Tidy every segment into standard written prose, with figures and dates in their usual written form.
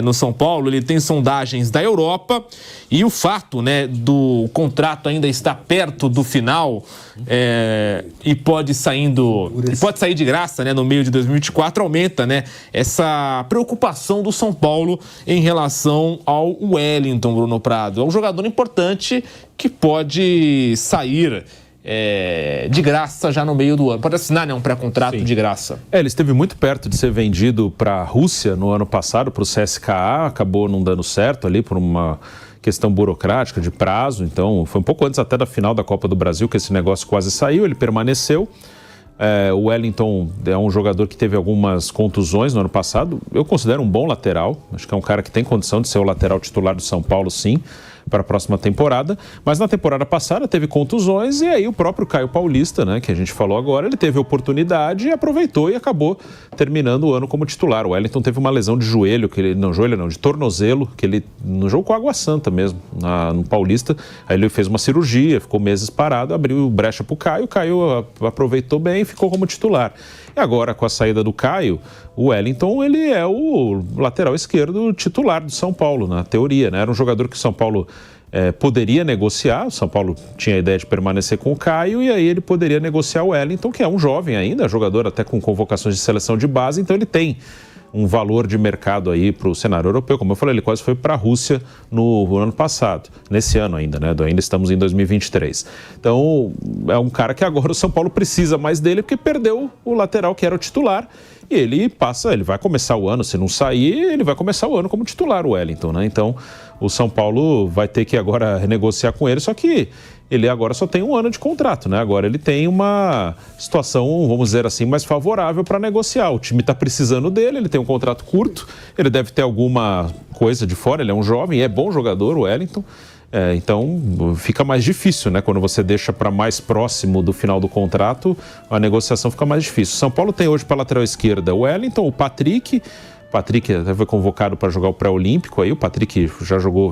no São Paulo. Ele tem sondagens da Europa e o fato, né, do contrato ainda estar perto do final e pode sair de graça, né, no meio de 2024, aumenta, né, essa preocupação do São Paulo em relação ao Wellington, Bruno Prado. É um jogador importante que pode sair de graça já no meio do ano. Pode assinar, né, um pré-contrato de graça. Ele esteve muito perto de ser vendido para a Rússia no ano passado, para o CSKA, acabou não dando certo ali por uma questão burocrática de prazo, então foi um pouco antes até da final da Copa do Brasil que esse negócio quase saiu, ele permaneceu. O Wellington é um jogador que teve algumas contusões no ano passado. Eu considero um bom lateral, acho que é um cara que tem condição de ser o lateral titular do São Paulo, sim, para a próxima temporada, mas na temporada passada teve contusões e aí o próprio Caio Paulista, né, que a gente falou agora, ele teve oportunidade e aproveitou e acabou terminando o ano como titular. O Wellington teve uma lesão de joelho, de tornozelo, que ele no jogo com a Água Santa mesmo, no Paulista, aí ele fez uma cirurgia, ficou meses parado, abriu brecha para o Caio aproveitou bem e ficou como titular. E agora, com a saída do Caio, o Wellington, ele é o lateral esquerdo titular do São Paulo, na teoria, né? Era um jogador que o São Paulo poderia negociar, o São Paulo tinha a ideia de permanecer com o Caio, e aí ele poderia negociar o Wellington, que é um jovem ainda, jogador até com convocações de seleção de base, então ele tem um valor de mercado aí para o cenário europeu. Como eu falei, ele quase foi para a Rússia no ano passado, nesse ano ainda, né? Ainda estamos em 2023. Então, é um cara que agora o São Paulo precisa mais dele, porque perdeu o lateral que era o titular, e ele vai começar o ano, se não sair, ele vai começar o ano como titular, o Wellington, né? Então, o São Paulo vai ter que agora renegociar com ele, só que ele agora só tem um ano de contrato, né? Agora ele tem uma situação, vamos dizer assim, mais favorável para negociar. O time está precisando dele, ele tem um contrato curto, ele deve ter alguma coisa de fora, ele é um jovem, é bom jogador, o Wellington. Então fica mais difícil, né? Quando você deixa para mais próximo do final do contrato, a negociação fica mais difícil. São Paulo tem hoje para a lateral esquerda o Wellington, o Patrick até foi convocado para jogar o pré-olímpico aí, o Patrick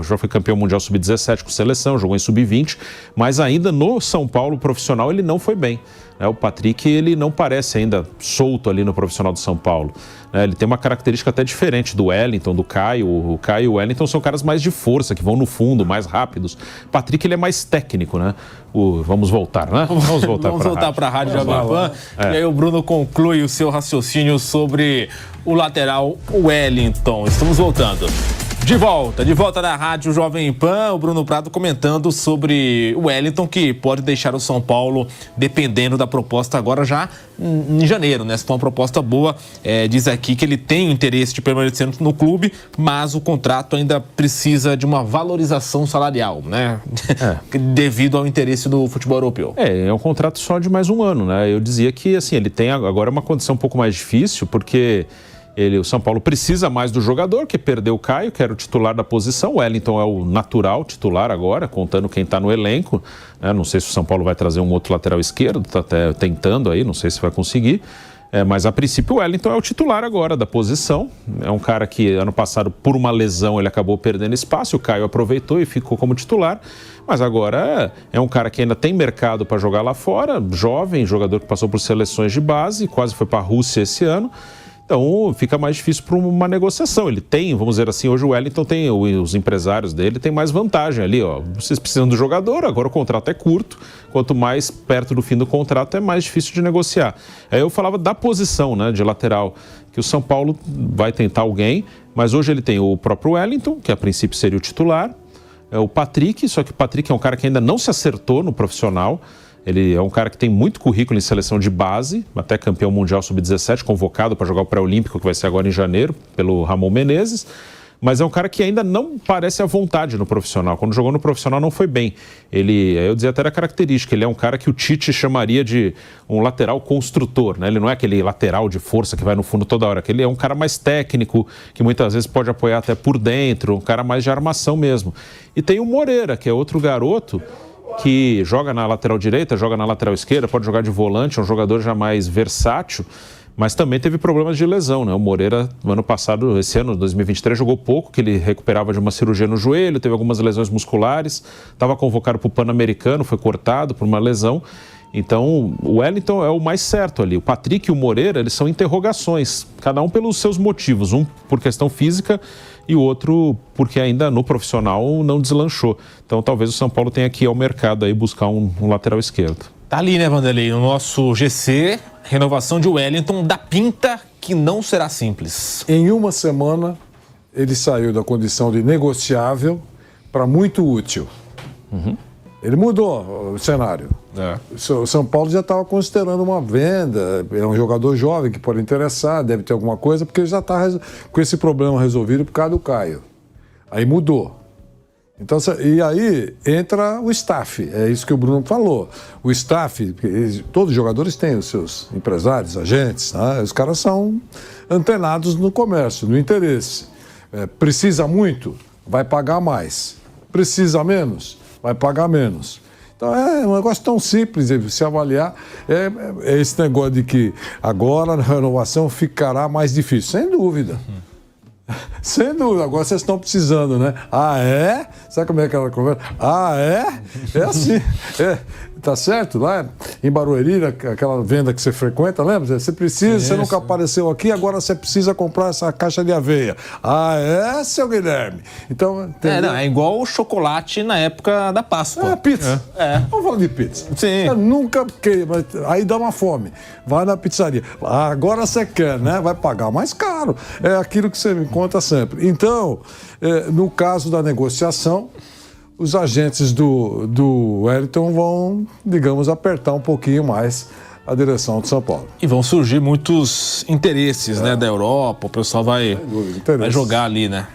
já foi campeão mundial sub-17 com seleção, jogou em sub-20, mas ainda no São Paulo profissional ele não foi bem. O Patrick, ele não parece ainda solto ali no profissional do São Paulo. Ele tem uma característica até diferente do Wellington, do Caio. O Caio e o Wellington são caras mais de força, que vão no fundo, mais rápidos. O Patrick, ele é mais técnico, né? Vamos voltar, né? Vamos voltar para a Rádio Jovem Pan. E aí o Bruno conclui o seu raciocínio sobre o lateral Wellington. Estamos voltando. De volta na Rádio Jovem Pan, o Bruno Prado comentando sobre o Wellington, que pode deixar o São Paulo dependendo da proposta agora já em janeiro, né? Se for uma proposta boa, diz aqui que ele tem interesse de permanecer no clube, mas o contrato ainda precisa de uma valorização salarial, né? Devido ao interesse do futebol europeu. É um contrato só de mais um ano, né? Eu dizia que, assim, ele tem agora uma condição um pouco mais difícil, porque o São Paulo precisa mais do jogador, que perdeu o Caio, que era o titular da posição. O Wellington é o natural titular agora, contando quem está no elenco. Não sei se o São Paulo vai trazer um outro lateral esquerdo, está até tentando aí, não sei se vai conseguir. Mas a princípio o Wellington é o titular agora da posição. É um cara que ano passado, por uma lesão, ele acabou perdendo espaço. O Caio aproveitou e ficou como titular. Mas agora é um cara que ainda tem mercado para jogar lá fora, jovem, jogador que passou por seleções de base, quase foi para a Rússia esse ano. Então fica mais difícil para uma negociação. Ele tem, vamos dizer assim, hoje o Wellington tem, os empresários dele tem mais vantagem ali, ó. Vocês precisam do jogador, agora o contrato é curto, quanto mais perto do fim do contrato é mais difícil de negociar. Aí eu falava da posição, né, de lateral, que o São Paulo vai tentar alguém, mas hoje ele tem o próprio Wellington, que a princípio seria o titular, o Patrick, só que o Patrick é um cara que ainda não se acertou no profissional. Ele é um cara que tem muito currículo em seleção de base, até campeão mundial sub-17, convocado para jogar o pré-olímpico, que vai ser agora em janeiro, pelo Ramon Menezes. Mas é um cara que ainda não parece à vontade no profissional. Quando jogou no profissional não foi bem. Eu dizia até a característica, ele é um cara que o Tite chamaria de um lateral construtor, né? Ele não é aquele lateral de força que vai no fundo toda hora, ele é um cara mais técnico, que muitas vezes pode apoiar até por dentro, um cara mais de armação mesmo. E tem o Moreira, que é outro garoto, que joga na lateral direita, joga na lateral esquerda, pode jogar de volante, é um jogador já mais versátil, mas também teve problemas de lesão, né? O Moreira, no ano passado, esse ano, 2023, jogou pouco, que ele recuperava de uma cirurgia no joelho, teve algumas lesões musculares, estava convocado para o Pan-Americano, foi cortado por uma lesão, Então, o Wellington é o mais certo ali. O Patrick e o Moreira, eles são interrogações, cada um pelos seus motivos. Um por questão física e o outro porque ainda no profissional não deslanchou. Então, talvez o São Paulo tenha que ir ao mercado aí buscar um lateral esquerdo. Tá ali, né, Vanderlei? No nosso GC, renovação de Wellington dá pinta que não será simples. Em uma semana, ele saiu da condição de negociável para muito útil. Ele mudou o cenário. O São Paulo já estava considerando uma venda. É um jogador jovem que pode interessar, deve ter alguma coisa, porque ele já está com esse problema resolvido por causa do Caio. Aí mudou. Então, e aí entra o staff, é isso que o Bruno falou. O staff, todos os jogadores têm os seus empresários, agentes, né? Os caras são antenados no comércio, no interesse. Precisa muito? Vai pagar mais. Precisa menos? Vai pagar menos. Então é um negócio tão simples de se avaliar. É esse negócio de que agora a renovação ficará mais difícil, sem dúvida. Sem dúvida, agora vocês estão precisando, né? Ah, é? Sabe como é aquela conversa? Ah, é? É assim. Tá certo? Lá em Barueri, aquela venda que você frequenta, lembra? Você precisa, você nunca apareceu aqui, agora você precisa comprar essa caixa de aveia. Ah, é, seu Guilherme? Então, é igual o chocolate na época da Páscoa. Pizza. Vamos falar de pizza. Sim. Eu nunca, aí dá uma fome. Vai na pizzaria. Agora você quer, né? Vai pagar mais caro. É aquilo que você me conta sempre. Então, no caso da negociação, os agentes do Wellington vão, digamos, apertar um pouquinho mais a direção do São Paulo. E vão surgir muitos interesses, né, da Europa. O pessoal vai jogar ali, né?